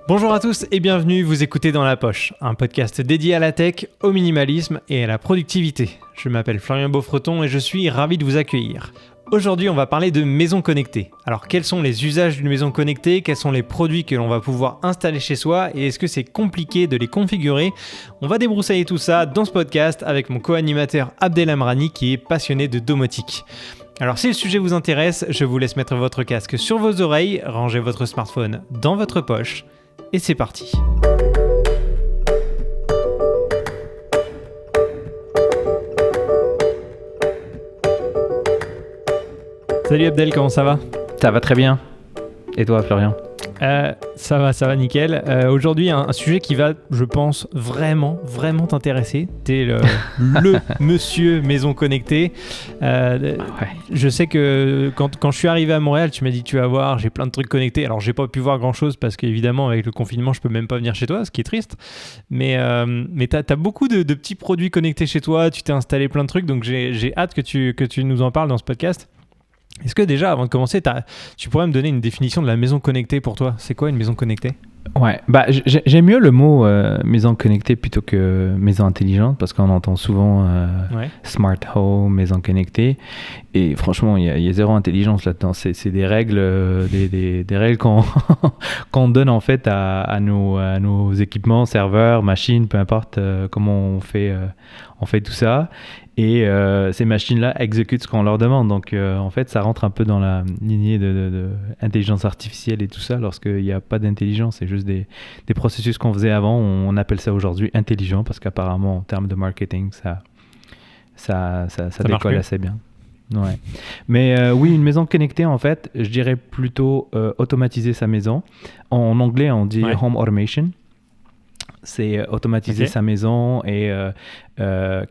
Bonjour à tous et bienvenue, vous écoutez Dans la Poche, un podcast dédié à la tech, au minimalisme et à la productivité. Je m'appelle Florian Beaufreton et je suis ravi de vous accueillir. Aujourd'hui, on va parler de maisons connectées. Alors, quels sont les usages d'une maison connectée? Quels sont les produits que l'on va pouvoir installer chez soi? Et est-ce que c'est compliqué de les configurer? On va débroussailler tout ça dans ce podcast avec mon co-animateur Abdel Amrani qui est passionné de domotique. Alors si le sujet vous intéresse, je vous laisse mettre votre casque sur vos oreilles, rangez votre smartphone dans votre poche et c'est parti. Salut Abdel, comment ça va? Ça va très bien. Et toi, Florian? Ça va nickel. Aujourd'hui, un sujet qui va, je pense, vraiment t'intéresser. T'es le monsieur maison connectée. Ouais. Je sais que quand je suis arrivé à Montréal, tu m'as dit tu vas voir, j'ai plein de trucs connectés. Alors, j'ai pas pu voir grand-chose parce qu'évidemment, avec le confinement, je peux même pas venir chez toi, ce qui est triste. Mais t'as beaucoup de petits produits connectés chez toi. Tu t'es installé plein de trucs, donc j'ai hâte que tu nous en parles dans ce podcast. Est-ce que déjà, avant de commencer, tu pourrais me donner une définition de la maison connectée pour toi? C'est quoi une maison connectée? Ouais, j'aime mieux le mot maison connectée plutôt que maison intelligente parce qu'on entend souvent smart home, maison connectée. Et franchement, il y a zéro intelligence là-dedans. C'est des règles, des règles qu'on donne en fait à nos équipements, serveurs, machines, peu importe comment on fait tout ça. Et ces machines-là exécutent ce qu'on leur demande. Donc, en fait, ça rentre un peu dans la lignée de intelligence artificielle et tout ça. Lorsqu'il n'y a pas d'intelligence, c'est juste des processus qu'on faisait avant. On appelle ça aujourd'hui intelligent parce qu'apparemment, en termes de marketing, ça décolle assez bien. Ouais. Mais oui, une maison connectée, en fait, je dirais plutôt automatiser sa maison. En anglais, on dit home automation. C'est automatiser sa maison et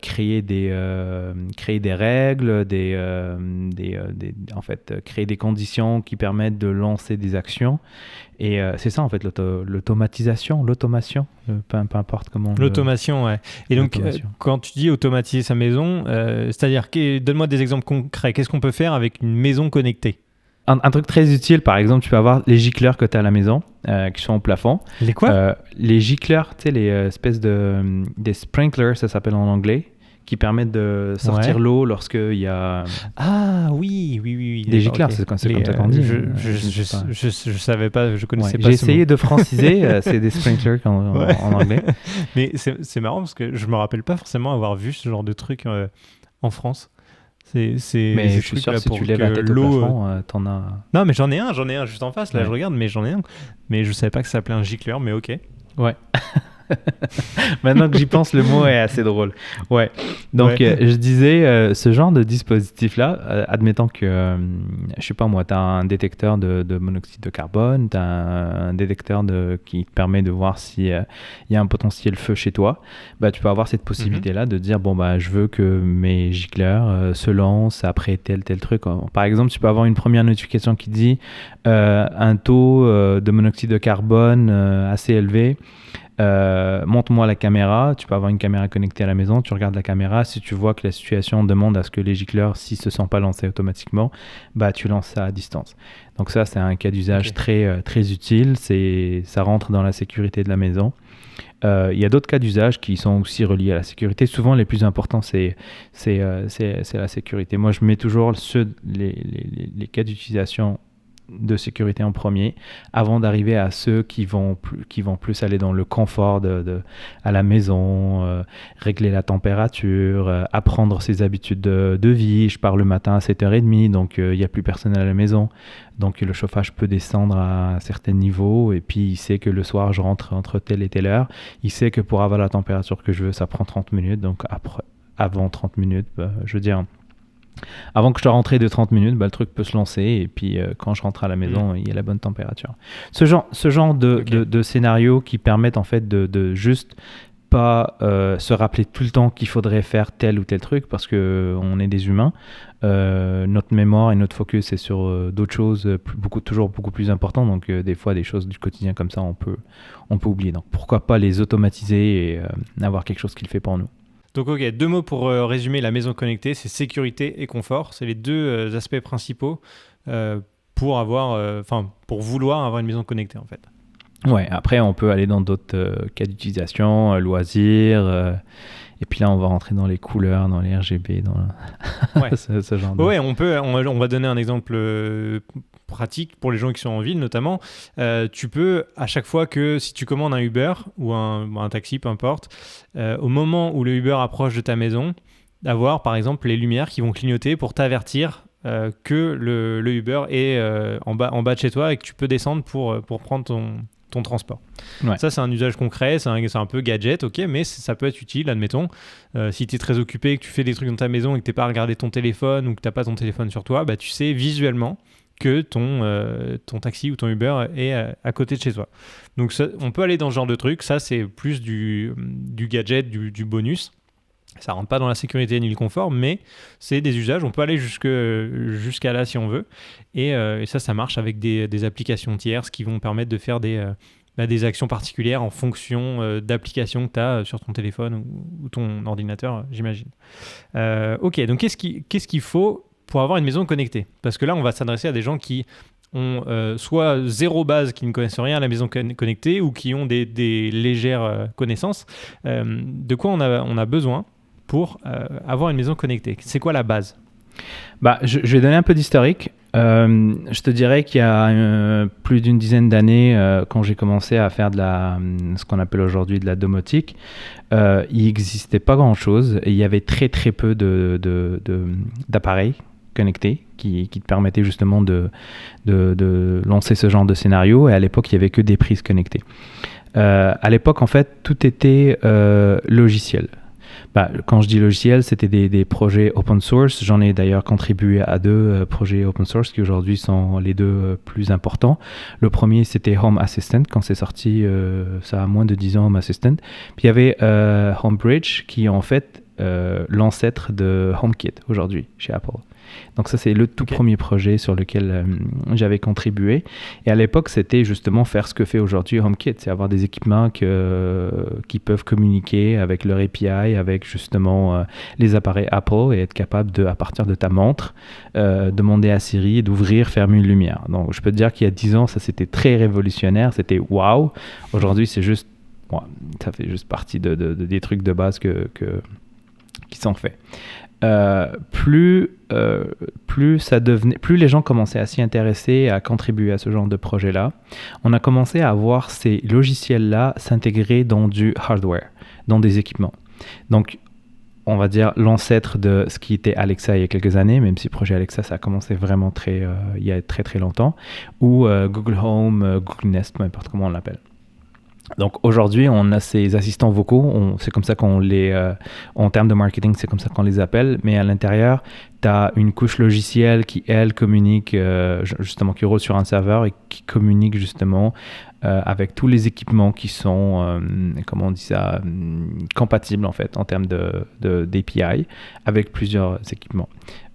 créer des règles, en fait, créer des conditions qui permettent de lancer des actions. Et c'est ça, en fait, l'automation, peu importe comment. L'automation, ouais. Et donc, quand tu dis automatiser sa maison, c'est-à-dire, donne-moi des exemples concrets. Qu'est-ce qu'on peut faire avec une maison connectée? Un truc très utile, par exemple, tu peux avoir les gicleurs que tu as à la maison, qui sont au plafond. Les quoi? Les gicleurs, tu sais, les espèces des sprinklers, ça s'appelle en anglais, qui permettent de sortir l'eau lorsqu'il y a... Ah oui. Les gicleurs, c'est comme ça qu'on dit. Je savais pas, je connaissais pas. J'ai essayé de franciser, c'est des sprinklers en anglais. Mais c'est marrant parce que je me rappelle pas forcément avoir vu ce genre de truc en France. Mais je suis sûr que si tu lèves la tête au plafond, t'en as... Non, mais j'en ai un juste en face, là, je regarde, mais j'en ai un. Mais je savais pas que ça s'appelait un gicleur, mais ok. Ouais. Maintenant que j'y pense, le mot est assez drôle. Ouais. Donc, je disais, ce genre de dispositif-là, admettons que, je sais pas moi, tu as un détecteur de monoxyde de carbone, tu as un détecteur qui te permet de voir s'il y a un potentiel feu chez toi, bah, tu peux avoir cette possibilité-là de dire, bon, bah, je veux que mes gicleurs se lancent après tel truc. Par exemple, tu peux avoir une première notification qui dit un taux de monoxyde de carbone assez élevé. Montre-moi la caméra. Tu peux avoir une caméra connectée à la maison, tu regardes la caméra, si tu vois que la situation demande à ce que les gicleurs, s'ils ne se sont pas lancés automatiquement, bah, tu lances ça à distance. Donc ça, c'est un cas d'usage très utile, ça rentre dans la sécurité de la maison. Il y a d'autres cas d'usage qui sont aussi reliés à la sécurité. Souvent, les plus importants, c'est la sécurité. Moi, je mets toujours les cas d'utilisation de sécurité en premier, avant d'arriver à ceux qui vont plus aller dans le confort à la maison, régler la température, apprendre ses habitudes de vie. Je pars le matin à 7h30, donc il n'y a plus personne à la maison. Donc le chauffage peut descendre à un certain niveau, et puis il sait que le soir, je rentre entre telle et telle heure. Il sait que pour avoir la température que je veux, ça prend 30 minutes. Donc avant 30 minutes, je veux dire... Avant que je dois rentrer de 30 minutes, bah, le truc peut se lancer et puis quand je rentre à la maison, il y a la bonne température. Ce genre de scénario qui permettent en fait de juste pas se rappeler tout le temps qu'il faudrait faire tel ou tel truc parce qu'on est des humains. Notre mémoire et notre focus est sur d'autres choses toujours beaucoup plus importantes. Donc des fois, des choses du quotidien comme ça, on peut oublier. Donc pourquoi pas les automatiser et avoir quelque chose qui le fait pour nous. Donc ok, 2 mots pour résumer la maison connectée, c'est sécurité et confort. C'est les 2 aspects principaux pour vouloir avoir une maison connectée en fait. Ouais, après, on peut aller dans d'autres cas d'utilisation, loisirs. Et puis là, on va rentrer dans les couleurs, dans les RGB, Ouais. ce genre de... Ouais, on va donner un exemple pratique pour les gens qui sont en ville notamment. Tu peux, à chaque fois que si tu commandes un Uber ou un taxi, peu importe, au moment où le Uber approche de ta maison, d'avoir par exemple les lumières qui vont clignoter pour t'avertir que le Uber est en bas de chez toi et que tu peux descendre pour prendre ton transport. Ouais. Ça, c'est un usage concret, c'est un peu gadget, ok, mais ça peut être utile, admettons. Si tu es très occupé, que tu fais des trucs dans ta maison et que tu n'es pas à regarder ton téléphone ou que tu n'as pas ton téléphone sur toi, bah, tu sais visuellement que ton taxi ou ton Uber est à côté de chez toi. Donc ça, on peut aller dans ce genre de truc. Ça, c'est plus du gadget, du bonus. Ça rentre pas dans la sécurité ni le confort, mais c'est des usages. On peut aller jusqu'à là si on veut. Et ça marche avec des applications tierces qui vont permettre de faire des actions particulières en fonction d'applications que tu as sur ton téléphone ou ton ordinateur, j'imagine. Ok, donc qu'est-ce qu'il faut pour avoir une maison connectée? Parce que là, on va s'adresser à des gens qui ont soit zéro base, qui ne connaissent rien à la maison connectée, ou qui ont des légères connaissances. De quoi on a besoin pour avoir une maison connectée? C'est quoi la base? Bah, je vais donner un peu d'historique. Je te dirais qu'il y a plus d'une dizaine d'années, quand j'ai commencé à faire ce qu'on appelle aujourd'hui de la domotique, il n'existait pas grand-chose et il y avait très très peu d'appareils connectés qui te permettaient justement de lancer ce genre de scénario. Et à l'époque, il n'y avait que des prises connectées. À l'époque, en fait, tout était logiciel. Bah, quand je dis logiciel, c'était des projets open source. J'en ai d'ailleurs contribué à 2 projets open source qui aujourd'hui sont les 2 plus importants. Le premier, c'était Home Assistant. Quand c'est sorti, ça a moins de 10 ans, Home Assistant. Puis il y avait HomeBridge, qui est en fait l'ancêtre de HomeKit aujourd'hui chez Apple. Donc ça, c'est le tout premier projet sur lequel j'avais contribué. Et à l'époque, c'était justement faire ce que fait aujourd'hui HomeKit. C'est avoir des équipements qui peuvent communiquer avec leur API, avec justement les appareils Apple et être capable, à partir de ta montre, demander à Siri d'ouvrir, fermer une lumière. Donc je peux te dire qu'il y a 10 ans, ça c'était très révolutionnaire. C'était waouh. Aujourd'hui, c'est juste... ça fait juste partie des trucs de base qui sont faits. Plus les gens commençaient à s'y intéresser, à contribuer à ce genre de projet-là, on a commencé à voir ces logiciels-là s'intégrer dans du hardware, dans des équipements. Donc, on va dire l'ancêtre de ce qui était Alexa il y a quelques années, même si le projet Alexa, ça a commencé vraiment il y a très très longtemps, ou Google Home, Google Nest, peu importe comment on l'appelle. Donc aujourd'hui, on a ces assistants vocaux, c'est comme ça qu'on en termes de marketing, c'est comme ça qu'on les appelle, mais à l'intérieur, tu as une couche logicielle qui, elle, communique, justement, qui roule sur un serveur et qui communique justement avec tous les équipements qui sont, comment on dit ça, compatibles en fait, en termes d'API, avec plusieurs équipements.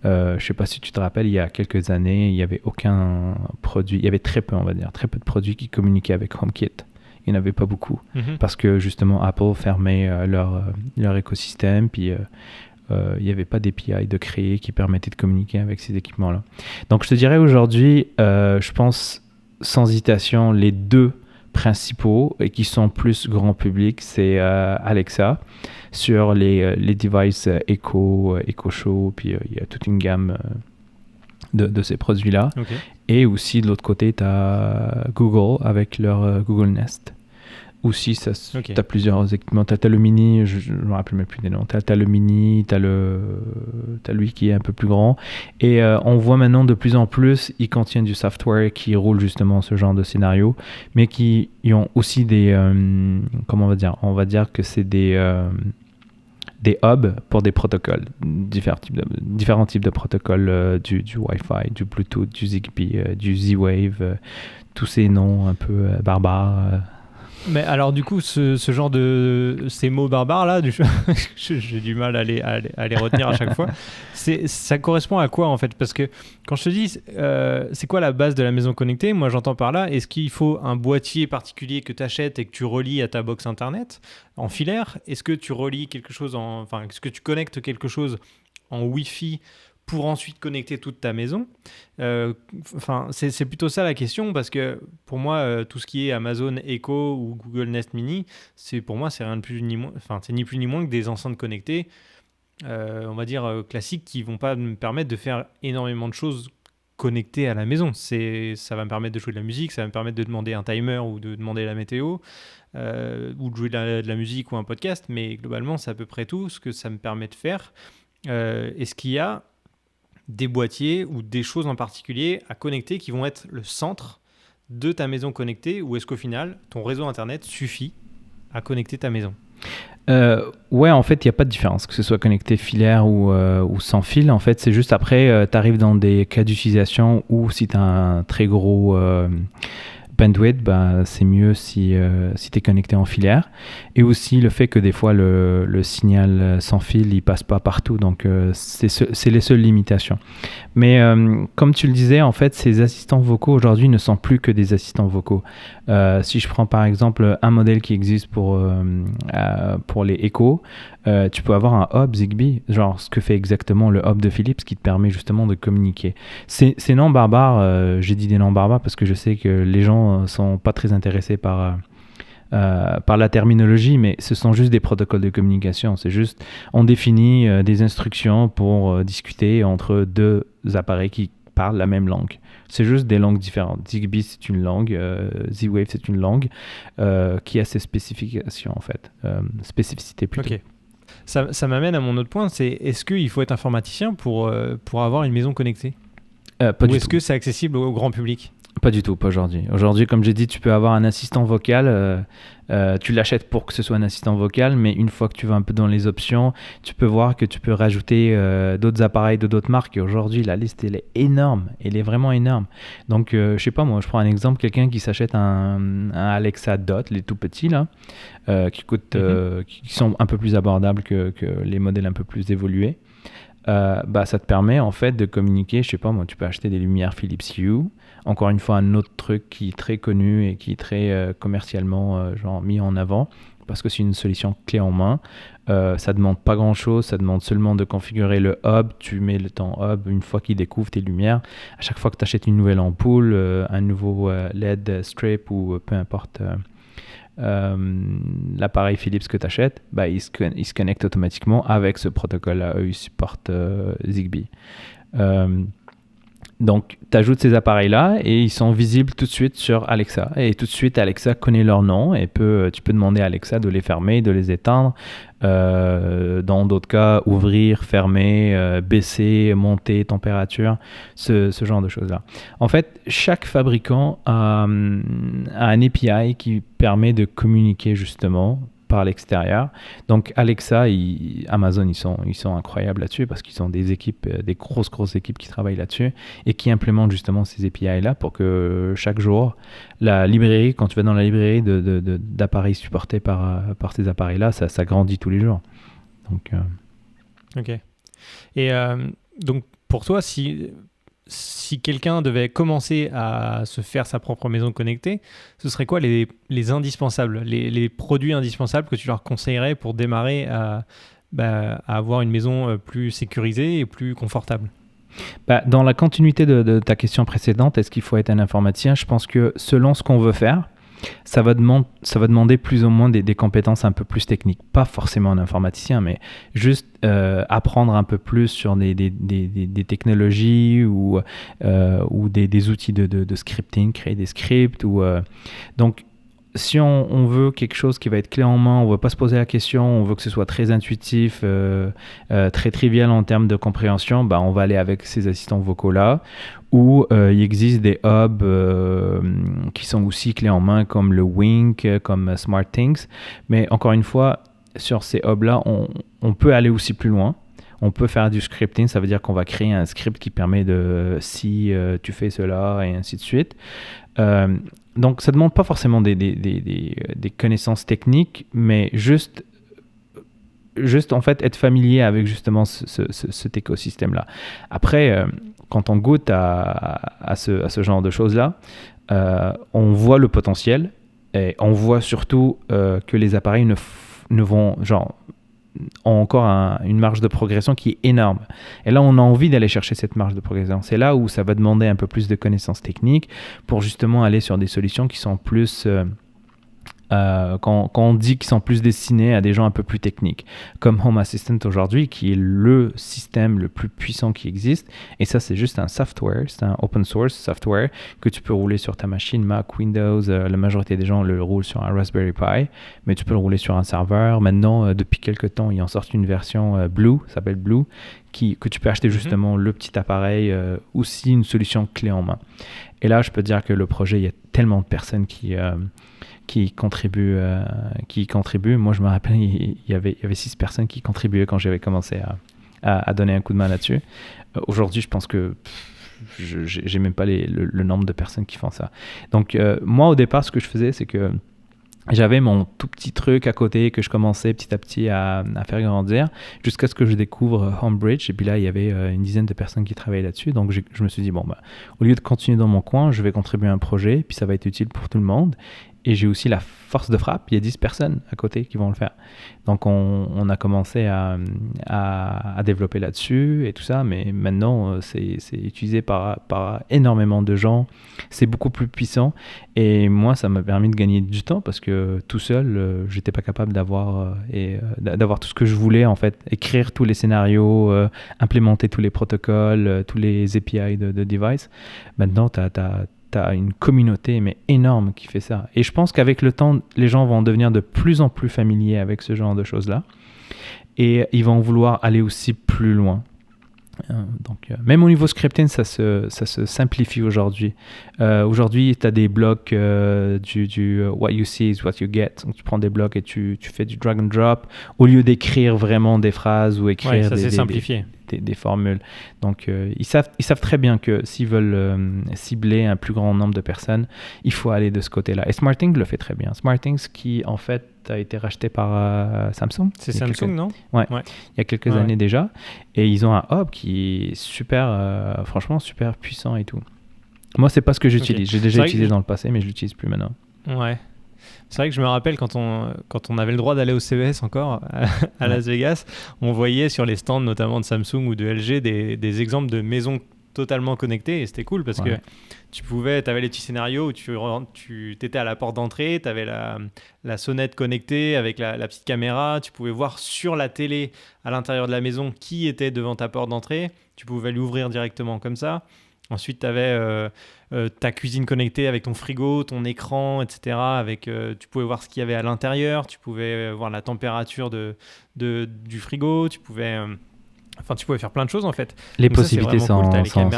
Je ne sais pas si tu te rappelles, il y a quelques années, il n'y avait aucun produit, il y avait très peu, on va dire, très peu de produits qui communiquaient avec HomeKit. Il n'y en avait pas beaucoup, parce que justement Apple fermait leur écosystème, puis il n'y avait pas d'API de créer qui permettait de communiquer avec ces équipements-là. Donc je te dirais aujourd'hui, je pense sans hésitation, les 2 principaux et qui sont plus grand public, c'est Alexa sur les devices Echo Show, puis il y a toute une gamme de ces produits-là. Okay. Et aussi de l'autre côté, tu as Google avec leur Google Nest. Aussi, tu as plusieurs équipements. Tu as le mini, je ne me rappelle même plus des noms. Tu as le mini, tu as lui qui est un peu plus grand. Et on voit maintenant de plus en plus, ils contiennent du software qui roule justement ce genre de scénario, mais qui ont aussi des... comment on va dire? On va dire que c'est des hubs pour des protocoles, différents types de protocoles, du Wi-Fi, du Bluetooth, du Zigbee, du Z-Wave, tous ces noms un peu barbares. Mais alors du coup, ce genre ces mots barbares là, j'ai du mal à les retenir à chaque fois. Ça correspond à quoi en fait? Parce que quand je te dis, c'est quoi la base de la maison connectée? Moi j'entends par là, est-ce qu'il faut un boîtier particulier que tu achètes et que tu relis à ta box internet en filaire? Est-ce que tu relis quelque chose est-ce que tu connectes quelque chose en Wi-Fi pour ensuite connecter toute ta maison. C'est plutôt ça la question, parce que pour moi, tout ce qui est Amazon Echo ou Google Nest Mini, pour moi, c'est rien de plus ni moins, c'est ni plus ni moins que des enceintes connectées, on va dire classiques, qui vont pas me permettre de faire énormément de choses connectées à la maison. Ça va me permettre de jouer de la musique, ça va me permettre de demander un timer ou de demander la météo, ou de jouer de la musique ou un podcast, mais globalement, c'est à peu près tout ce que ça me permet de faire. Est-ce qu'il y a des boîtiers ou des choses en particulier à connecter qui vont être le centre de ta maison connectée, ou est-ce qu'au final, ton réseau Internet suffit à connecter ta maison ? Ouais, en fait, il n'y a pas de différence, que ce soit connecté filaire ou sans fil. En fait, c'est juste après, tu arrives dans des cas d'utilisation où si tu as un très gros bandwidth, bah, c'est mieux si tu es connecté en filaire. Et aussi le fait que des fois, le signal sans fil, il passe pas partout. Donc, c'est les seules limitations. Mais comme tu le disais, en fait, ces assistants vocaux aujourd'hui ne sont plus que des assistants vocaux. Si je prends par exemple un modèle qui existe pour les Echo, tu peux avoir un hub Zigbee, genre ce que fait exactement le hub de Philips, qui te permet justement de communiquer. Ces noms barbares, j'ai dit des noms barbares parce que je sais que les gens sont pas très intéressés par la terminologie, mais ce sont juste des protocoles de communication. C'est juste, on définit des instructions pour discuter entre deux appareils qui parlent la même langue. C'est juste des langues différentes. Zigbee, c'est une langue, Z-Wave, c'est une langue qui a ses spécifications, en fait. Spécificités plutôt. Ok. Ça m'amène à mon autre point, c'est est-ce qu'il faut être informaticien pour avoir une maison connectée ? Ou est-ce que c'est accessible au grand public ? Pas du tout, pas aujourd'hui. Aujourd'hui, comme j'ai dit, tu peux avoir un assistant vocal. Tu l'achètes pour que ce soit un assistant vocal, mais une fois que tu vas un peu dans les options, tu peux voir que tu peux rajouter d'autres appareils de d'autres marques. Et aujourd'hui, la liste, elle est énorme. Elle est vraiment énorme. Donc, je sais pas, moi, je prends un exemple. Quelqu'un qui s'achète un Alexa Dot, les tout petits, là, qui coûtent, qui sont un peu plus abordables que les modèles un peu plus évolués. Ça te permet en fait de communiquer, je sais pas moi, tu peux acheter des lumières Philips Hue, encore une fois un autre truc qui est très connu et qui est très commercialement mis en avant, parce que c'est une solution clé en main. Ça demande pas grand chose, ça demande seulement de configurer le hub. Tu mets ton hub une fois qu'il découvre tes lumières. À chaque fois que tu achètes une nouvelle ampoule, un nouveau LED strip ou peu importe l'appareil Philips que tu achètes, il se connecte automatiquement avec ce protocole-là. Eux, ils supportent Zigbee. Donc, tu ajoutes ces appareils-là et ils sont visibles tout de suite sur Alexa. Et tout de suite, Alexa connaît leur nom et tu peux demander à Alexa de les fermer, de les éteindre. Dans d'autres cas, ouvrir, fermer, baisser, monter, température, ce genre de choses-là. En fait, chaque fabricant a un API qui permet de communiquer justement par l'extérieur. Donc Alexa, Amazon, ils sont incroyables là-dessus parce qu'ils ont des équipes, des grosses équipes qui travaillent là-dessus et qui implémentent justement ces API-là pour que chaque jour, la librairie, quand tu vas dans la librairie d'appareils supportés par ces appareils-là, ça grandit tous les jours. Donc, Ok. Et donc pour toi, si quelqu'un devait commencer à se faire sa propre maison connectée, ce serait quoi les indispensables, les produits indispensables que tu leur conseillerais pour démarrer à avoir une maison plus sécurisée et plus confortable ? Dans la continuité de ta question précédente, est-ce qu'il faut être un informaticien ? Je pense que selon ce qu'on veut faire, ça va demander plus ou moins des compétences un peu plus techniques. Pas forcément un informaticien, mais juste apprendre un peu plus sur des technologies ou des outils de scripting, créer des scripts. Donc, si on veut quelque chose qui va être clé en main, on ne veut pas se poser la question, on veut que ce soit très intuitif, très trivial en termes de compréhension, on va aller avec ces assistants vocaux-là. Ou il existe des hubs qui sont aussi clés en main, comme le Wink, comme SmartThings. Mais encore une fois, sur ces hubs-là, on peut aller aussi plus loin. On peut faire du scripting, ça veut dire qu'on va créer un script qui permet de si tu fais cela et ainsi de suite. Donc ça ne demande pas forcément des connaissances techniques, mais juste en fait être familier avec justement cet écosystème-là. Après, quand on goûte à ce genre de choses-là, on voit le potentiel et on voit surtout que les appareils ne ont encore une marge de progression qui est énorme. Et là, on a envie d'aller chercher cette marge de progression. C'est là où ça va demander un peu plus de connaissances techniques pour justement aller sur des solutions qui sont plus... quand on dit qu'ils sont plus destinés à des gens un peu plus techniques, comme Home Assistant aujourd'hui, qui est le système le plus puissant qui existe. Et ça, c'est juste un software, c'est un open source software que tu peux rouler sur ta machine Mac, Windows. La majorité des gens le roulent sur un Raspberry Pi, mais tu peux le rouler sur un serveur. Maintenant, depuis quelques temps, ils en sortent une version Blue, ça s'appelle Blue, que tu peux acheter justement le petit appareil, aussi une solution clé en main. Et là, je peux te dire que le projet, il y a tellement de personnes qui contribuent. Moi, je me rappelle, il y avait 6 personnes qui contribuaient quand j'avais commencé à donner un coup de main là-dessus. Aujourd'hui, je pense que j'ai même pas le nombre de personnes qui font ça. Donc, moi, au départ, ce que je faisais, c'est que j'avais mon tout petit truc à côté que je commençais petit à petit à faire grandir jusqu'à ce que je découvre Homebridge. Et puis là, il y avait une dizaine de personnes qui travaillaient là-dessus. Donc, je me suis dit, au lieu de continuer dans mon coin, je vais contribuer à un projet, puis ça va être utile pour tout le monde. Et j'ai aussi la force de frappe. Il y a 10 personnes à côté qui vont le faire. Donc, on a commencé à développer là-dessus et tout ça. Mais maintenant, c'est utilisé par énormément de gens. C'est beaucoup plus puissant. Et moi, ça m'a permis de gagner du temps parce que tout seul, je n'étais pas capable d'avoir tout ce que je voulais, en fait. Écrire tous les scénarios, implémenter tous les protocoles, tous les API de device. Maintenant, tu as une communauté mais énorme qui fait ça. Et je pense qu'avec le temps, les gens vont devenir de plus en plus familiers avec ce genre de choses-là. Et ils vont vouloir aller aussi plus loin. Donc, même au niveau scripting, ça se simplifie aujourd'hui. Aujourd'hui, tu as des blocs du what you see is what you get. Donc, tu prends des blocs et tu fais du drag and drop au lieu d'écrire vraiment des phrases ou écrire des formules. Donc, ils savent très bien que s'ils veulent cibler un plus grand nombre de personnes, il faut aller de ce côté-là. Et SmartThings le fait très bien. SmartThings qui, en fait, a été racheté par Samsung. C'est Samsung, non? Ouais. Il y a quelques années déjà. Et ils ont un hub qui est super, franchement, super puissant et tout. Moi, c'est pas ce que j'utilise. J'ai déjà utilisé dans le passé, mais je l'utilise plus maintenant. Ouais. C'est vrai que je me rappelle quand on avait le droit d'aller au CES encore à Las Vegas, on voyait sur les stands notamment de Samsung ou de LG des exemples de maisons totalement connectées et c'était cool parce que tu avais les petits scénarios où tu étais à la porte d'entrée, tu avais la sonnette connectée avec la petite caméra, tu pouvais voir sur la télé à l'intérieur de la maison qui était devant ta porte d'entrée, tu pouvais l'ouvrir directement comme ça. Ensuite, tu avais ta cuisine connectée avec ton frigo, ton écran, etc. Tu pouvais voir ce qu'il y avait à l'intérieur, tu pouvais voir la température du frigo, tu pouvais faire plein de choses en fait. Les possibilités sont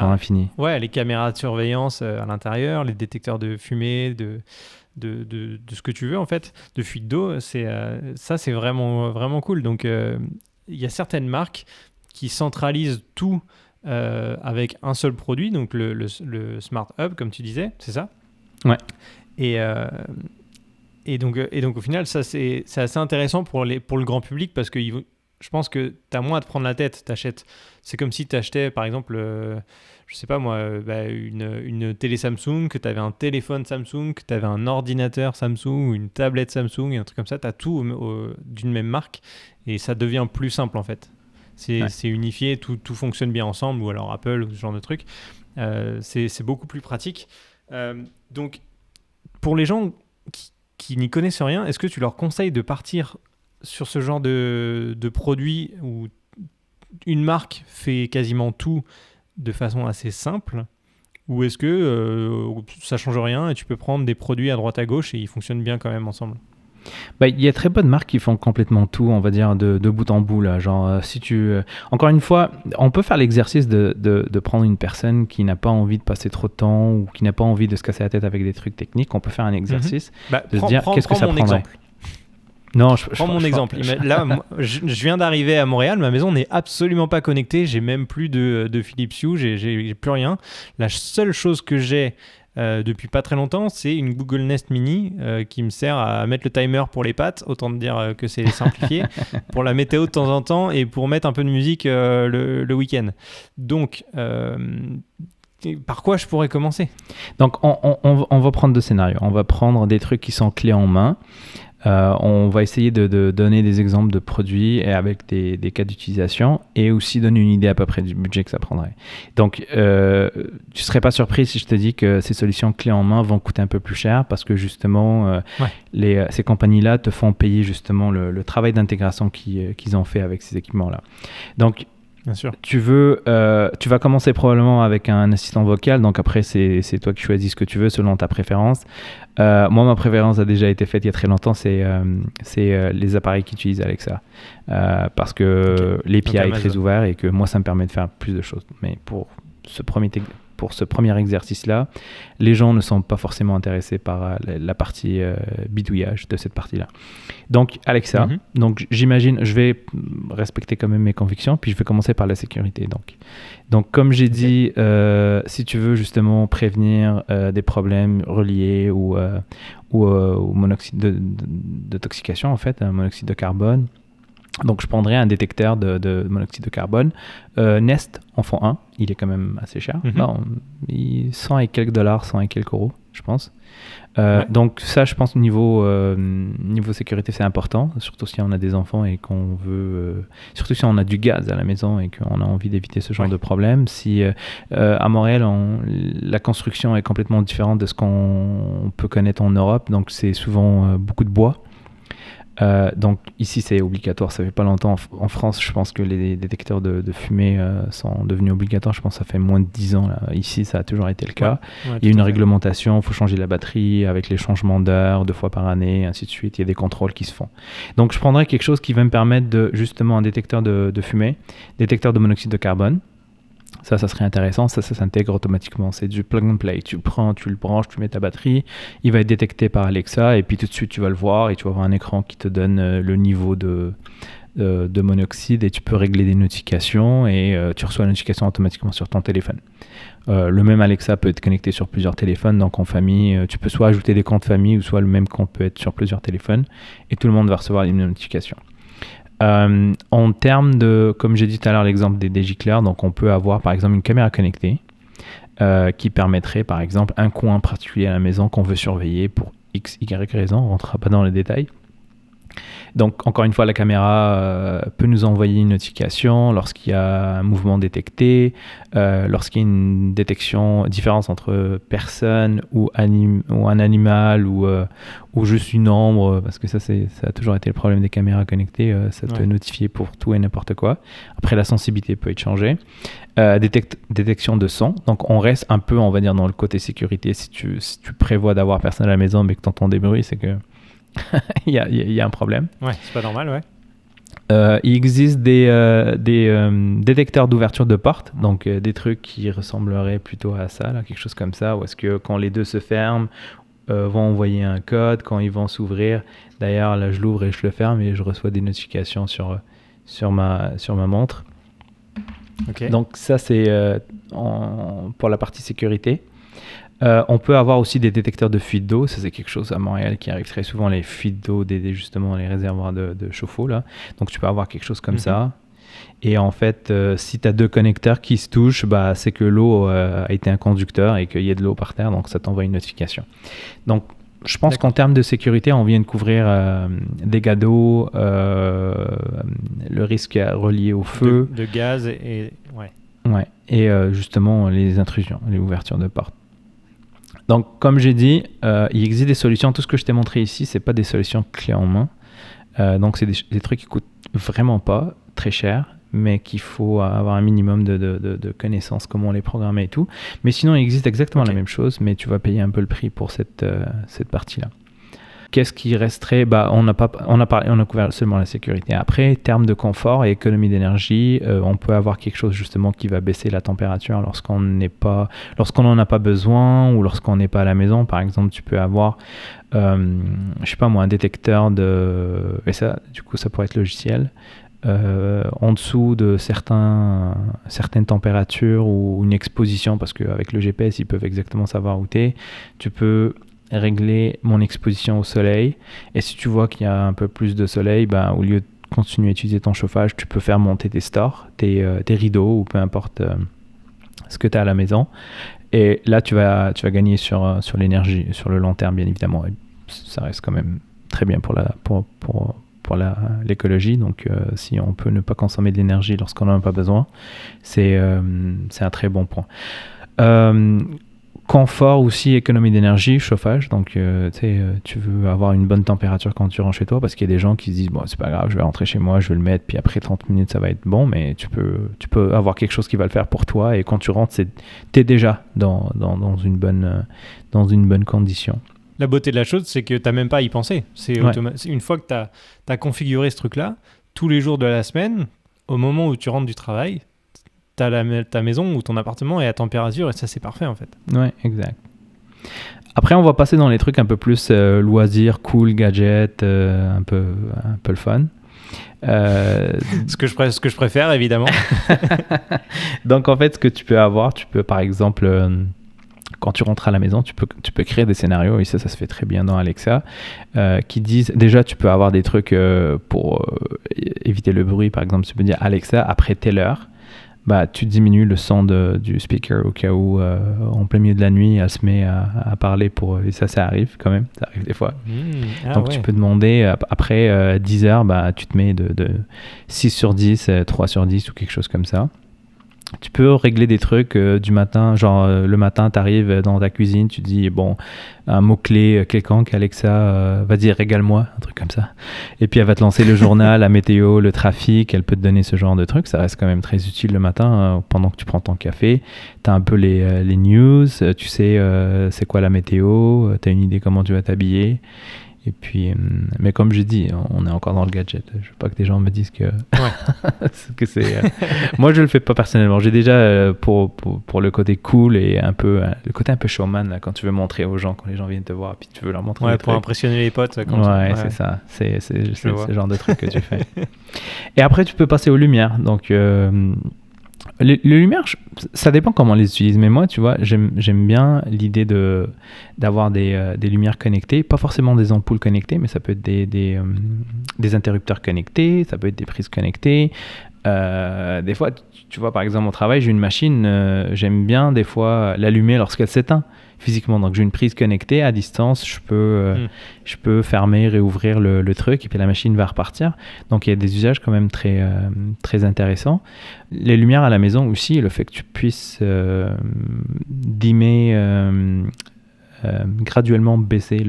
infinies. Ouais, les caméras de surveillance à l'intérieur, les détecteurs de fumée, de ce que tu veux en fait, de fuite d'eau. Ça, c'est vraiment, vraiment cool. Donc, il y a certaines marques qui centralisent tout avec un seul produit, donc le Smart Hub, comme tu disais, c'est ça? Ouais. Et donc au final, ça c'est assez intéressant pour le grand public parce que je pense que tu as moins à te prendre la tête. C'est comme si tu achetais, par exemple, je sais pas moi, une télé Samsung, que tu avais un téléphone Samsung, que tu avais un ordinateur Samsung ou une tablette Samsung, et un truc comme ça. Tu as tout d'une même marque et ça devient plus simple en fait. C'est unifié, tout fonctionne bien ensemble, ou alors Apple, ou ce genre de truc. C'est beaucoup plus pratique. Donc, pour les gens qui n'y connaissent rien, est-ce que tu leur conseilles de partir sur ce genre de produit où une marque fait quasiment tout de façon assez simple, ou est-ce que ça change rien et tu peux prendre des produits à droite à gauche et ils fonctionnent bien quand même ensemble? Il y a très peu de marques qui font complètement tout, on va dire, de bout en bout. Là. Genre, encore une fois, on peut faire l'exercice de prendre une personne qui n'a pas envie de passer trop de temps ou qui n'a pas envie de se casser la tête avec des trucs techniques. On peut faire un exercice de se dire qu'est-ce que ça prendrait. Exemple. Non, prends mon exemple. Là, je viens d'arriver à Montréal, ma maison n'est absolument pas connectée. J'ai même plus de Philips Hue, j'ai plus rien. La seule chose que j'ai depuis pas très longtemps, c'est une Google Nest Mini qui me sert à mettre le timer pour les pâtes, autant dire que c'est simplifié, pour la météo de temps en temps et pour mettre un peu de musique le week-end. Donc, par quoi je pourrais commencer? Donc, on va prendre deux scénarios. On va prendre des trucs qui sont clés en main. On va essayer de donner des exemples de produits et avec des cas d'utilisation et aussi donner une idée à peu près du budget que ça prendrait. Donc, tu ne serais pas surpris si je te dis que ces solutions clés en main vont coûter un peu plus cher parce que justement, ces compagnies-là te font payer justement le travail d'intégration qu'ils ont fait avec ces équipements-là. Donc, bien sûr. tu vas commencer probablement avec un assistant vocal, donc après c'est toi qui choisis ce que tu veux selon ta préférence. Moi, ma préférence a déjà été faite il y a très longtemps, c'est les appareils qui utilisent Alexa, parce que l'API est très ouvert et que moi ça me permet de faire plus de choses. Mais pour ce premier exercice-là, les gens ne sont pas forcément intéressés par la partie bidouillage de cette partie-là. Donc, Alexa, donc j'imagine, je vais respecter quand même mes convictions, puis je vais commencer par la sécurité. Donc comme j'ai dit, si tu veux justement prévenir des problèmes reliés ou monoxyde de toxication, en fait, un monoxyde de carbone, donc je prendrais un détecteur de monoxyde de carbone. Nest en font un, il est quand même assez cher. 100 et quelques dollars, 100 et quelques euros, je pense. Donc ça, je pense, niveau sécurité, c'est important, surtout si on a des enfants et qu'on veut... surtout si on a du gaz à la maison et qu'on a envie d'éviter ce genre de problème. Si à Montréal, la construction est complètement différente de ce qu'on peut connaître en Europe, donc c'est souvent beaucoup de bois. Donc ici c'est obligatoire, ça fait pas longtemps. En France, je pense que les détecteurs de fumée sont devenus obligatoires, je pense que ça fait moins de 10 ans. Là. Ici ça a toujours été le cas. Il y a une réglementation, il faut changer la batterie avec les changements d'heure 2 fois par année, ainsi de suite. Il y a des contrôles qui se font. Donc je prendrais quelque chose qui va me permettre justement un détecteur de fumée, détecteur de monoxyde de carbone. Ça serait intéressant, ça s'intègre automatiquement, c'est du plug and play, tu le branches, tu mets ta batterie, il va être détecté par Alexa et puis tout de suite tu vas le voir et tu vas avoir un écran qui te donne le niveau de monoxyde et tu peux régler des notifications et tu reçois la notification automatiquement sur ton téléphone. Le même Alexa peut être connecté sur plusieurs téléphones, donc en famille, tu peux soit ajouter des comptes famille ou soit le même compte peut être sur plusieurs téléphones et tout le monde va recevoir les mêmes notifications. En termes de, comme j'ai dit tout à l'heure, l'exemple des gicleurs, donc on peut avoir par exemple une caméra connectée qui permettrait par exemple un coin particulier à la maison qu'on veut surveiller pour X, Y raison, on ne rentrera pas dans les détails. Donc encore une fois, la caméra peut nous envoyer une notification lorsqu'il y a un mouvement détecté, lorsqu'il y a une différence entre personne ou un animal ou juste une ombre, parce que ça a toujours été le problème des caméras connectées, ça te notifie pour tout et n'importe quoi. Après, la sensibilité peut être changée. Détection de son, donc on reste un peu, on va dire, dans le côté sécurité. Si tu prévois d'avoir personne à la maison mais que tu entends des bruits, c'est que il y a un problème. Ouais, c'est pas normal, ouais. Il existe des détecteurs d'ouverture de porte, donc des trucs qui ressembleraient plutôt à ça, là, quelque chose comme ça, où est-ce que quand les deux se ferment, vont envoyer un code, quand ils vont s'ouvrir, d'ailleurs là je l'ouvre et je le ferme et je reçois des notifications sur ma montre. Okay. Donc ça c'est pour la partie sécurité. On peut avoir aussi des détecteurs de fuite d'eau, ça c'est quelque chose à Montréal qui arrive très souvent, les fuites d'eau, justement les réservoirs de chauffe-eau là. Donc tu peux avoir quelque chose comme ça. Et en fait, si tu as 2 connecteurs qui se touchent, c'est que l'eau a été un conducteur et qu'il y a de l'eau par terre, donc ça t'envoie une notification. Donc je pense qu'en termes de sécurité, on vient de couvrir dégâts d'eau, le risque relié au feu. De gaz et... Ouais, et justement les intrusions, les ouvertures de portes. Donc, comme j'ai dit, il existe des solutions. Tout ce que je t'ai montré ici, ce n'est pas des solutions clés en main. Donc, c'est des trucs qui ne coûtent vraiment pas très cher, mais qu'il faut avoir un minimum de connaissances, comment les programmer et tout. Mais sinon, il existe exactement la même chose, mais tu vas payer un peu le prix pour cette partie-là. Qu'est-ce qui resterait ? On a couvert seulement la sécurité. Après, termes de confort et économie d'énergie, on peut avoir quelque chose justement qui va baisser la température lorsqu'on n'en a pas besoin ou lorsqu'on n'est pas à la maison. Par exemple, tu peux avoir, un détecteur et ça, du coup, ça pourrait être logiciel. En dessous de certaines températures ou une exposition, parce qu'avec le GPS, ils peuvent exactement savoir où tu es. Tu peux régler mon exposition au soleil et si tu vois qu'il y a un peu plus de soleil, au lieu de continuer à utiliser ton chauffage, tu peux faire monter tes stores, tes rideaux ou peu importe ce que tu as à la maison et là tu vas gagner sur l'énergie sur le long terme bien évidemment. Ça reste quand même très bien pour l'écologie. Donc, si on peut ne pas consommer de l'énergie lorsqu'on n'en a pas besoin, c'est un très bon point. Confort aussi, économie d'énergie, chauffage. Donc, tu veux avoir une bonne température quand tu rentres chez toi, parce qu'il y a des gens qui se disent, bon, c'est pas grave, je vais rentrer chez moi, je vais le mettre, puis après 30 minutes, ça va être bon, mais tu peux avoir quelque chose qui va le faire pour toi, et quand tu rentres, t'es déjà dans une bonne condition. La beauté de la chose, c'est que tu n'as même pas à y penser. C'est une fois que tu as configuré ce truc-là, tous les jours de la semaine, au moment où tu rentres du travail, tu as ta maison ou ton appartement est à température et ça, c'est parfait en fait. Ouais, exact. Après, on va passer dans les trucs un peu plus loisirs, cool, gadgets, un peu le fun. Ce que je préfère, évidemment. Donc, en fait, ce que tu peux par exemple... quand tu rentres à la maison, tu peux créer des scénarios, et ça se fait très bien dans Alexa, qui disent, déjà tu peux avoir des trucs pour éviter le bruit. Par exemple, tu peux dire Alexa, après telle heure, tu diminues le son du speaker au cas où en plein milieu de la nuit, elle se met à parler et ça arrive quand même, ça arrive des fois. Donc tu peux demander, après 10 heures, tu te mets de 6 sur 10, 3 sur 10 ou quelque chose comme ça. Tu peux régler des trucs du matin, genre le matin, tu arrives dans ta cuisine, tu dis, bon, un mot-clé quelconque, Alexa, vas-y, régale-moi, un truc comme ça. Et puis elle va te lancer le journal, la météo, le trafic, elle peut te donner ce genre de trucs. Ça reste quand même très utile le matin, pendant que tu prends ton café. Tu as un peu les news, tu sais c'est quoi la météo, tu as une idée comment tu vas t'habiller. Et puis, mais comme je dis, on est encore dans le gadget. Je veux pas que des gens me disent que, que c'est. Moi, je le fais pas personnellement. J'ai déjà pour le côté cool et le côté un peu showman là, quand tu veux montrer aux gens, quand les gens viennent te voir, puis tu veux leur montrer. Ouais, pour impressionner les potes. C'est ça. C'est ce genre de truc que tu fais. Et après, tu peux passer aux lumières. Donc les lumières, ça dépend comment on les utilise, mais moi, tu vois, j'aime bien l'idée d'avoir des lumières connectées, pas forcément des ampoules connectées, mais ça peut être des interrupteurs connectés, ça peut être des prises connectées. Des fois, tu vois, par exemple, au travail, j'ai une machine, j'aime bien des fois l'allumer lorsqu'elle s'éteint physiquement. Donc, j'ai une prise connectée à distance, je peux fermer, réouvrir le truc, et puis la machine va repartir. Donc, il y a des usages quand même très, très intéressants. Les lumières à la maison aussi, le fait que tu puisses dimmer, graduellement baisser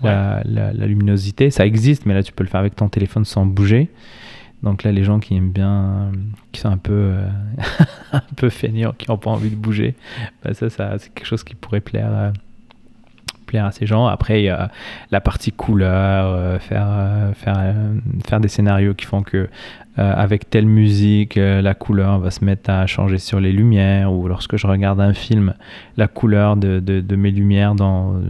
la luminosité, ça existe, mais là, tu peux le faire avec ton téléphone sans bouger. Donc là, les gens qui aiment bien, qui sont un peu feignants, qui n'ont pas envie de bouger, ça c'est quelque chose qui pourrait plaire à ces gens. Après, il y a la partie couleur, faire des scénarios qui font que avec telle musique, la couleur va se mettre à changer sur les lumières, ou lorsque je regarde un film, la couleur de mes lumières,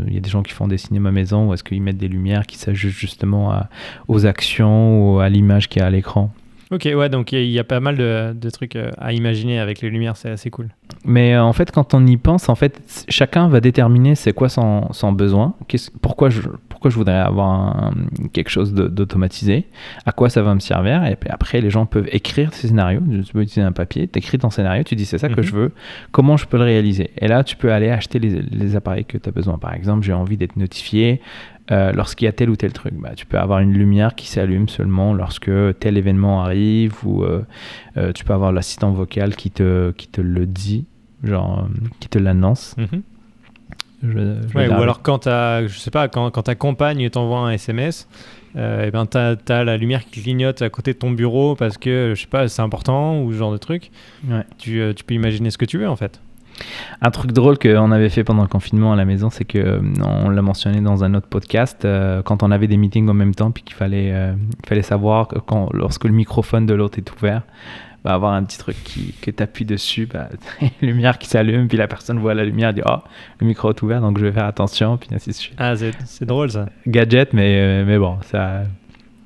il y a des gens qui font des cinémas maison, où est-ce qu'ils mettent des lumières qui s'ajustent justement aux actions ou à l'image qui est à l'écran. Ok, ouais, donc il y a pas mal de trucs à imaginer avec les lumières, c'est assez cool. Mais en fait, quand on y pense, en fait, chacun va déterminer c'est quoi son besoin, pourquoi je voudrais avoir quelque chose d'automatisé, à quoi ça va me servir, et puis après, les gens peuvent écrire ces scénarios. Tu peux utiliser un papier, tu écris ton scénario, tu dis c'est ça que je veux, comment je peux le réaliser. Et là, tu peux aller acheter les appareils que tu as besoin. Par exemple, j'ai envie d'être notifié lorsqu'il y a tel ou tel truc. Tu peux avoir une lumière qui s'allume seulement lorsque tel événement arrive, ou tu peux avoir l'assistant vocal qui te le dit, genre qui te l'annonce. Ou alors quand ta compagne t'envoie un SMS, t'as la lumière qui clignote à côté de ton bureau parce que je sais pas, c'est important, ou ce genre de truc. Ouais. Tu peux imaginer ce que tu veux en fait. Un truc drôle qu'on avait fait pendant le confinement à la maison, c'est qu'on l'a mentionné dans un autre podcast, quand on avait des meetings en même temps, puis qu'il fallait savoir que lorsque le microphone de l'autre est ouvert, avoir un petit truc que tu appuies dessus, une lumière qui s'allume, puis la personne voit la lumière et dit « Oh, le micro est ouvert, donc je vais faire attention », puis ainsi de suite. Ah, c'est drôle ça. Gadget, mais bon, ça...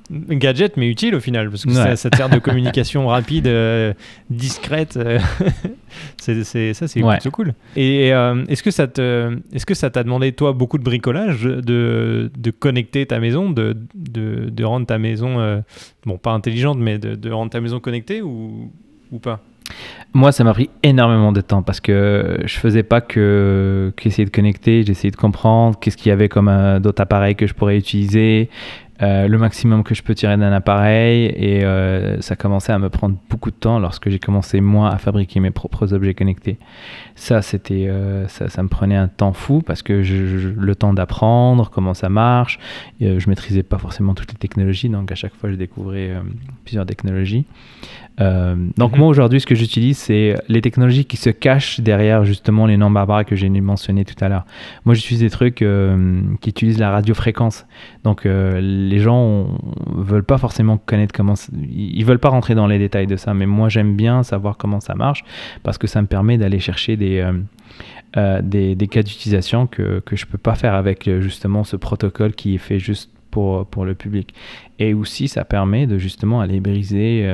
Gadget, mais utile au final, parce que ça te sert de communication rapide, discrète. C'est plutôt cool. Et est-ce que ça t'a demandé, toi, beaucoup de bricolage, de connecter ta maison, de rendre ta maison, pas intelligente, mais de rendre ta maison connectée, ou pas ? Moi, ça m'a pris énormément de temps parce que je faisais pas qu'essayer de connecter, j'essayais de comprendre qu'est-ce qu'il y avait comme d'autres appareils que je pourrais utiliser, le maximum que je peux tirer d'un appareil, et ça commençait à me prendre beaucoup de temps lorsque j'ai commencé moi à fabriquer mes propres objets connectés. Ça, c'était ça me prenait un temps fou parce que le temps d'apprendre comment ça marche, je maîtrisais pas forcément toutes les technologies, donc à chaque fois je découvrais plusieurs technologies. Donc moi aujourd'hui, ce que j'utilise, c'est les technologies qui se cachent derrière justement les noms barbares que j'ai mentionné tout à l'heure. Moi j'utilise des trucs qui utilisent la radiofréquence. Donc les gens veulent pas forcément connaître comment, ils veulent pas rentrer dans les détails de ça, mais moi j'aime bien savoir comment ça marche parce que ça me permet d'aller chercher des cas d'utilisation que je peux pas faire avec justement ce protocole qui est fait juste pour le public. Et aussi ça permet de justement aller briser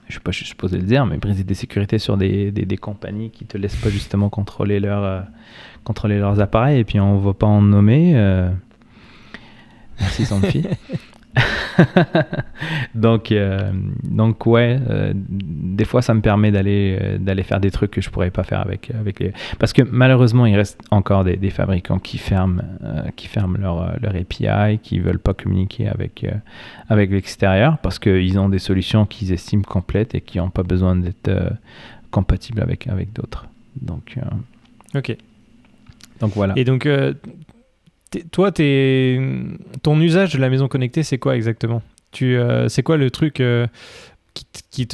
je sais pas, je suis supposé le dire, mais briser des sécurités sur des compagnies qui te laissent pas justement contrôler leurs appareils, et puis on va pas en nommer. Merci Sophie. donc ouais, des fois ça me permet d'aller faire des trucs que je pourrais pas faire avec les... Parce que malheureusement il reste encore des fabricants qui ferment leur API, qui veulent pas communiquer avec l'extérieur parce qu'ils ont des solutions qu'ils estiment complètes et qui n'ont pas besoin d'être compatibles avec d'autres. Donc ok. Donc voilà. Et donc toi, ton usage de la maison connectée, c'est quoi exactement? C'est quoi le truc qui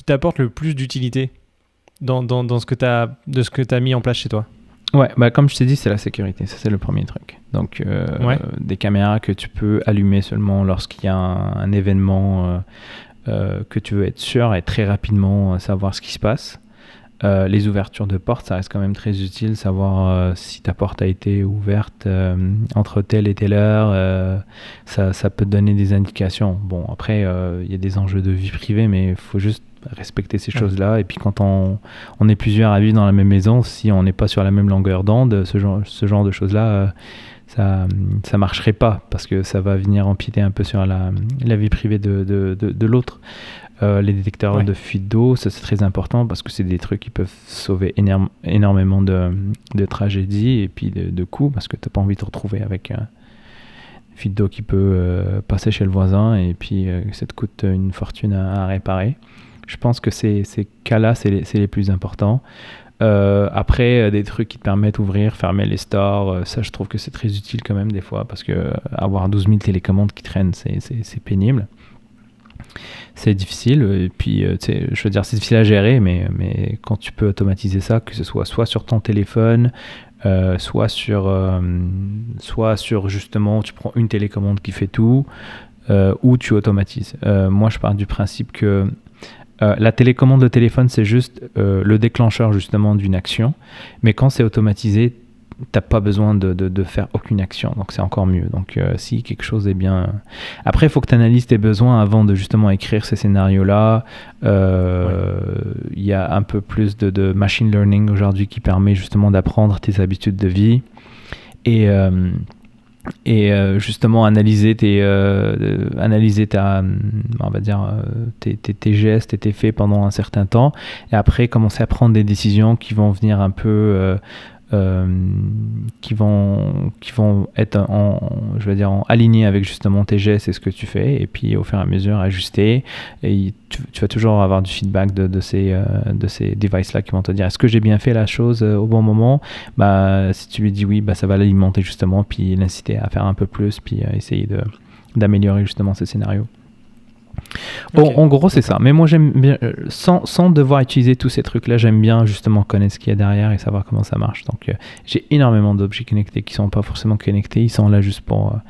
t'apporte le plus d'utilité dans ce que t'as mis en place chez toi? Ouais, bah comme je t'ai dit, c'est la sécurité. Ça, c'est le premier truc. Donc, des caméras que tu peux allumer seulement lorsqu'il y a un événement que tu veux être sûr et très rapidement savoir ce qui se passe. Les ouvertures de portes, ça reste quand même très utile, savoir si ta porte a été ouverte entre telle et telle heure, ça peut te donner des indications. Bon, après, il y a des enjeux de vie privée, mais il faut juste respecter ces choses-là. Et puis quand on est plusieurs à vivre dans la même maison, si on n'est pas sur la même longueur d'onde, ce genre de choses-là, ça marcherait pas, parce que ça va venir empiéter un peu sur la vie privée de l'autre. Les détecteurs de fuite d'eau, ça c'est très important parce que c'est des trucs qui peuvent sauver énormément de tragédies et puis de coûts, parce que tu n'as pas envie de te retrouver avec une fuite d'eau qui peut passer chez le voisin et puis ça te coûte une fortune à réparer. Je pense que ces cas-là, c'est les plus importants. Après, des trucs qui te permettent d'ouvrir, fermer les stores, ça je trouve que c'est très utile quand même des fois, parce que avoir 12 000 télécommandes qui traînent, c'est pénible. C'est difficile, et puis je veux dire, c'est difficile à gérer, mais quand tu peux automatiser ça, que ce soit sur ton téléphone, soit sur justement, tu prends une télécommande qui fait tout, ou tu automatises. Moi, je pars du principe que la télécommande de téléphone, c'est juste le déclencheur justement d'une action, mais quand c'est automatisé, t'as pas besoin de faire aucune action, donc c'est encore mieux. Donc si quelque chose est bien... Après, il faut que tu analyses tes besoins avant de justement écrire ces scénarios-là. Il y a un peu plus de machine learning aujourd'hui qui permet justement d'apprendre tes habitudes de vie et justement analyser tes gestes et tes faits pendant un certain temps, et après commencer à prendre des décisions qui vont venir un peu qui vont être alignés avec justement tes gestes et ce que tu fais, et puis au fur et à mesure ajuster, et tu vas toujours avoir du feedback de ces devices là qui vont te dire est-ce que j'ai bien fait la chose au bon moment. Si tu lui dis oui, ça va l'alimenter justement, puis l'inciter à faire un peu plus, puis essayer d'améliorer justement ce scénario. Okay. En gros, c'est ça. Mais moi, j'aime bien, sans devoir utiliser tous ces trucs-là, j'aime bien justement connaître ce qu'il y a derrière et savoir comment ça marche. Donc, j'ai énormément d'objets connectés qui ne sont pas forcément connectés. Ils sont là juste pour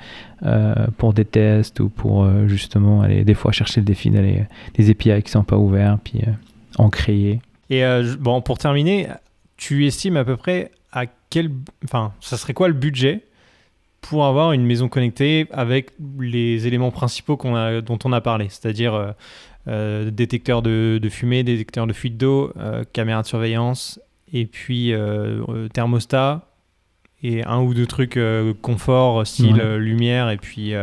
des tests, ou pour justement aller des fois chercher le défi d'aller des API qui ne sont pas ouverts, puis en créer. Et pour terminer, tu estimes à peu près ça serait quoi le budget pour avoir une maison connectée avec les éléments principaux dont on a parlé, c'est-à-dire détecteur de fumée, détecteur de fuite d'eau, caméra de surveillance, et puis thermostat et un ou deux trucs confort, style lumière et puis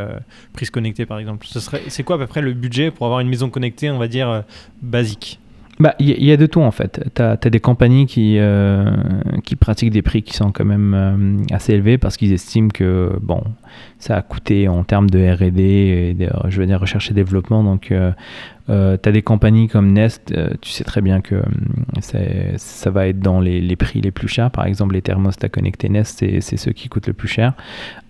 prise connectée par exemple. C'est quoi à peu près le budget pour avoir une maison connectée, on va dire, basique? Bah, il y a de tout en fait. T'as des compagnies qui pratiquent des prix qui sont quand même assez élevés parce qu'ils estiment que bon, ça a coûté en termes de R&D et je veux dire recherche et développement. Donc t'as des compagnies comme Nest, tu sais très bien que ça va être dans les prix les plus chers. Par exemple, les thermostats connectés Nest, c'est ceux qui coûtent le plus cher.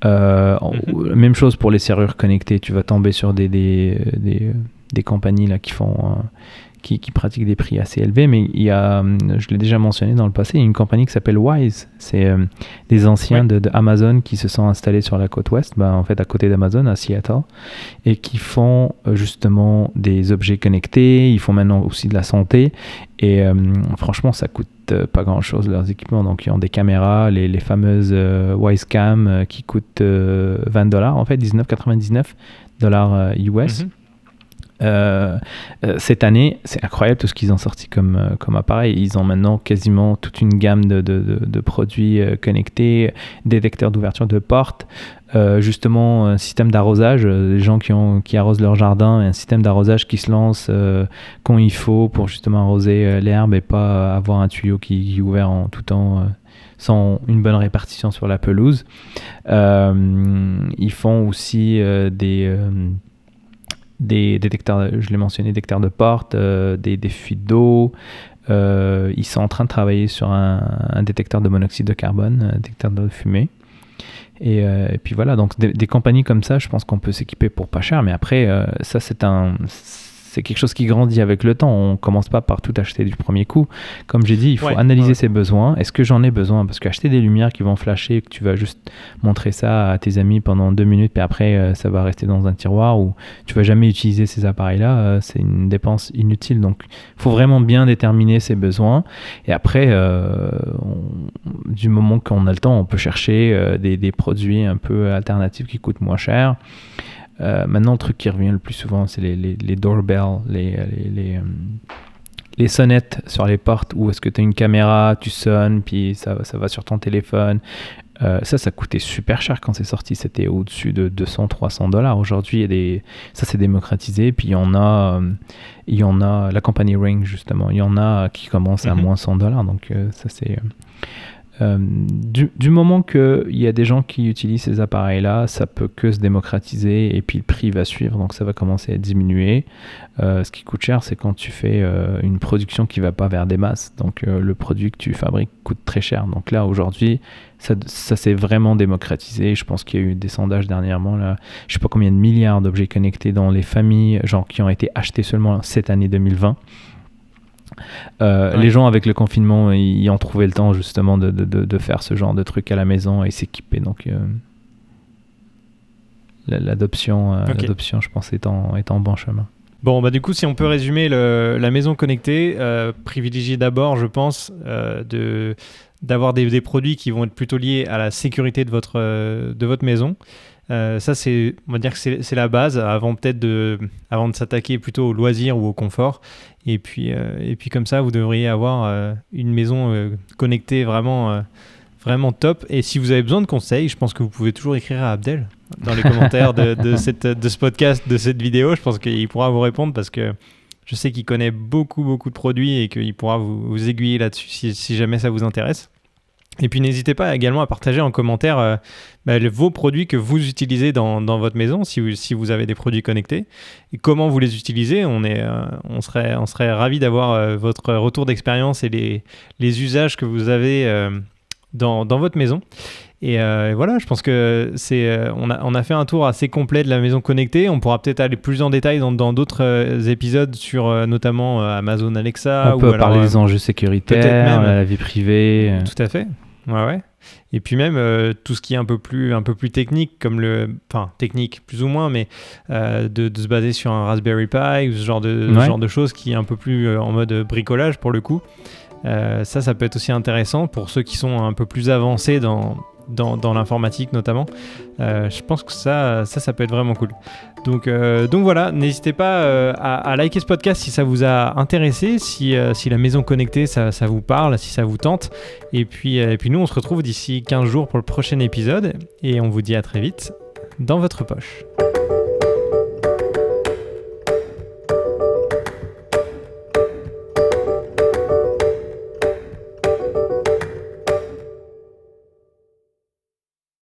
Même chose pour les serrures connectées. Tu vas tomber sur des compagnies là qui font qui pratiquent des prix assez élevés, mais il y a, je l'ai déjà mentionné dans le passé, il y a une compagnie qui s'appelle Wyze. C'est des anciens de Amazon qui se sont installés sur la côte ouest, en fait à côté d'Amazon, à Seattle, et qui font justement des objets connectés. Ils font maintenant aussi de la santé, et franchement, ça coûte pas grand-chose leurs équipements. Donc, ils ont des caméras, les fameuses Wisecam qui coûtent $20, en fait, $19,99 US. Cette année, c'est incroyable tout ce qu'ils ont sorti comme appareil. Ils ont maintenant quasiment toute une gamme de produits connectés, détecteurs d'ouverture de portes, justement un système d'arrosage, les gens qui arrosent leur jardin, un système d'arrosage qui se lance quand il faut pour justement arroser l'herbe et pas avoir un tuyau qui est ouvert en tout temps sans une bonne répartition sur la pelouse. Ils font aussi des détecteurs, je l'ai mentionné, détecteurs de porte, des fuites d'eau. Ils sont en train de travailler sur un détecteur de monoxyde de carbone, un détecteur de fumée. Et puis voilà, donc des compagnies comme ça, je pense qu'on peut s'équiper pour pas cher. Mais après, ça, c'est quelque chose qui grandit avec le temps. On commence pas par tout acheter du premier coup. Comme j'ai dit, il faut analyser ses besoins. Est-ce que j'en ai besoin? Parce qu'acheter des lumières qui vont flasher et que tu vas juste montrer ça à tes amis pendant 2 minutes, puis après ça va rester dans un tiroir ou tu vas jamais utiliser ces appareils-là, c'est une dépense inutile. Donc, il faut vraiment bien déterminer ses besoins. Et après, du moment qu'on a le temps, on peut chercher des produits un peu alternatifs qui coûtent moins cher. Maintenant, le truc qui revient le plus souvent, c'est les doorbells, les sonnettes sur les portes où est-ce que tu as une caméra, tu sonnes, puis ça va sur ton téléphone. Ça coûtait super cher quand c'est sorti. C'était au-dessus de $200-300. Aujourd'hui, ça s'est démocratisé. Puis il y en a, la compagnie Ring, justement, il y en a qui commencent à moins $100. Donc ça, c'est... du moment qu'il y a des gens qui utilisent ces appareils-là, ça peut que se démocratiser et puis le prix va suivre, donc ça va commencer à diminuer. Ce qui coûte cher, c'est quand tu fais une production qui ne va pas vers des masses. Donc le produit que tu fabriques coûte très cher. Donc là, aujourd'hui, ça s'est vraiment démocratisé. Je pense qu'il y a eu des sondages dernièrement. Là, je ne sais pas combien de milliards d'objets connectés dans les familles, genre qui ont été achetés seulement cette année 2020. Les gens avec le confinement, ils ont trouvé le temps justement de faire ce genre de trucs à la maison et s'équiper. Donc l'adoption, je pense, est en bon chemin. Bon, du coup, si on peut résumer la maison connectée, privilégier d'abord, je pense, d'avoir des produits qui vont être plutôt liés à la sécurité de votre maison. Ça, on va dire que c'est la base avant de s'attaquer plutôt au loisir ou au confort. Et puis comme ça, vous devriez avoir une maison connectée vraiment top. Et si vous avez besoin de conseils, je pense que vous pouvez toujours écrire à Abdel dans les commentaires de ce podcast, de cette vidéo. Je pense qu'il pourra vous répondre parce que je sais qu'il connaît beaucoup de produits et qu'il pourra vous aiguiller là-dessus si jamais ça vous intéresse. Et puis n'hésitez pas également à partager en commentaire vos produits que vous utilisez dans votre maison, si vous avez des produits connectés, et comment vous les utilisez. On serait ravis d'avoir votre retour d'expérience et les usages que vous avez dans votre maison. Et voilà, je pense que on a fait un tour assez complet de la maison connectée. On pourra peut-être aller plus en détail dans d'autres épisodes sur notamment Amazon Alexa. On peut parler des enjeux sécuritaires, la vie privée. Tout à fait. Ouais. Et puis même tout ce qui est un peu plus technique, comme technique plus ou moins, mais de se baser sur un Raspberry Pi ou ce genre de choses qui est un peu plus en mode bricolage pour le coup. Ça peut être aussi intéressant pour ceux qui sont un peu plus avancés dans dans l'informatique notamment. Je pense que ça peut être vraiment cool. Donc voilà, n'hésitez pas à liker ce podcast si ça vous a intéressé, si la maison connectée ça vous parle, si ça vous tente. Et puis nous on se retrouve d'ici 15 jours pour le prochain épisode et on vous dit à très vite dans votre poche.